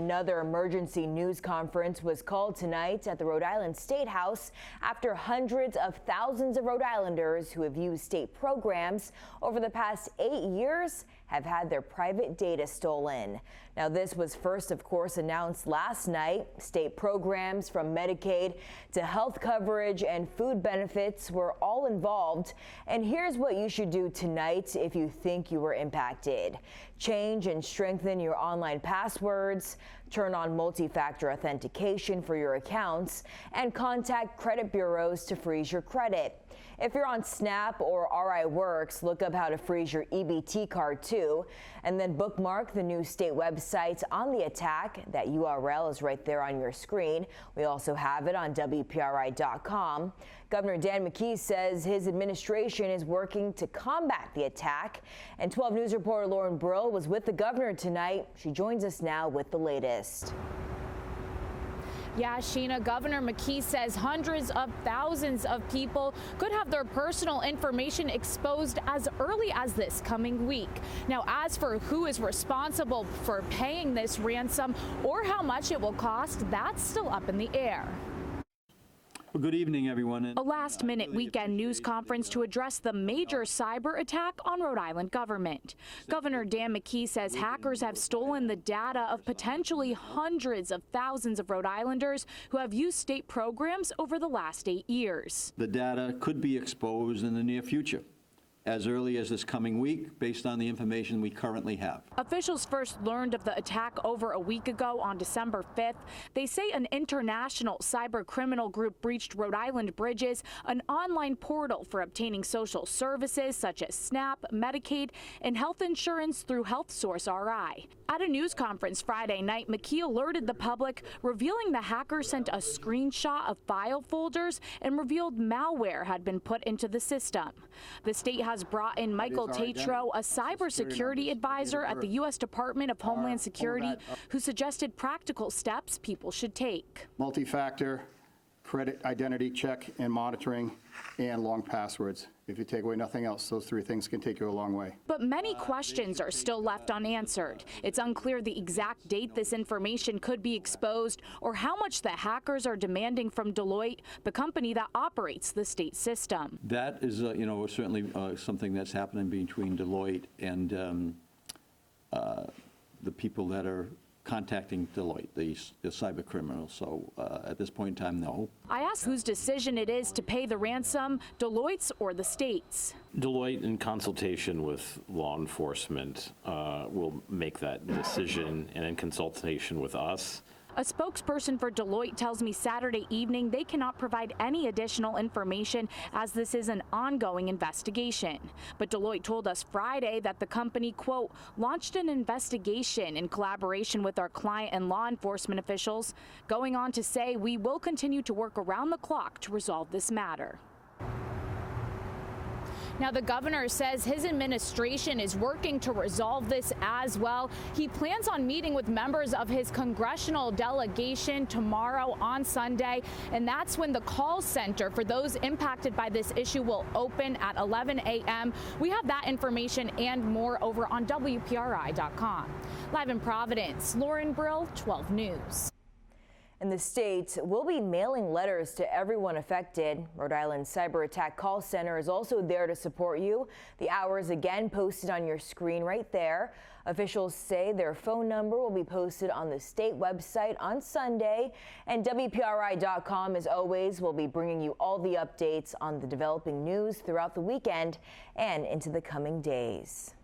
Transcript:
Another emergency news conference was called tonight at the Rhode Island State House after hundreds of thousands of Rhode Islanders who have used state programs over the past 8 years have had their private data stolen. Now, this was first, of course, announced last night. State programs from Medicaid to health coverage and food benefits were all involved. And here's what you should do tonight if you think you were impacted. Change and strengthen your online passwords, turn on multi-factor authentication for your accounts, and contact credit bureaus to freeze your credit. If you're on SNAP or RI Works, look up how to freeze your EBT card too, and then bookmark the new state website on the attack. That URL is right there on your screen. We also have it on WPRI.com. Governor Dan McKee says his administration is working to combat the attack. And 12 News reporter Lauren Brill was with the governor tonight. She joins us now with the latest. Yeah, Sheena, Governor McKee says hundreds of thousands of people could have their personal information exposed as early as this coming week. Now, as for who is responsible for paying this ransom or how much it will cost, that's still up in the air. Well, good evening, everyone. A last-minute weekend news conference to address the major cyber attack on Rhode Island government. Governor Dan McKee says hackers have stolen the data of potentially hundreds of thousands of Rhode Islanders who have used state programs over the last 8 years. The data could be exposed in the near future, as early as this coming week, based on the information we currently have. Officials first learned of the attack over a week ago on December 5th. They say an international cyber criminal group breached Rhode Island Bridges, an online portal for obtaining social services such as SNAP, Medicaid, and health insurance through HealthSource RI. At a news conference Friday night, McKee alerted the public, revealing the hacker sent a screenshot of file folders and revealed malware had been put into the system. The state has brought in Michael Tatro, a cybersecurity advisor at the U.S. Department of Homeland Security, who suggested practical steps people should take. Multi-factor, credit identity check and monitoring, and long passwords. If you take away nothing else, those three things can take you a long way. But many questions are still left unanswered. It's unclear the exact date this information could be exposed or how much the hackers are demanding from Deloitte, the company that operates the state system. That is, certainly something that's happening between Deloitte and the people that are contacting Deloitte, the cyber criminals. So at this point in time, no. I asked whose decision it is to pay the ransom, Deloitte's or the state's. Deloitte, in consultation with law enforcement, will make that decision, and in consultation with us. A spokesperson for Deloitte tells me Saturday evening they cannot provide any additional information as this is an ongoing investigation. But Deloitte told us Friday that the company, quote, launched an investigation in collaboration with our client and law enforcement officials, going on to say we will continue to work around the clock to resolve this matter. Now, the governor says his administration is working to resolve this as well. He plans on meeting with members of his congressional delegation tomorrow on Sunday, and that's when the call center for those impacted by this issue will open at 11 a.m. We have that information and more over on WPRI.com. Live in Providence, Lauren Brill, 12 News. And the state will be mailing letters to everyone affected. Rhode Island's cyber attack call center is also there to support you. The hours again posted on your screen right there. Officials say their phone number will be posted on the state website on Sunday. And WPRI.com, as always, will be bringing you all the updates on the developing news throughout the weekend and into the coming days.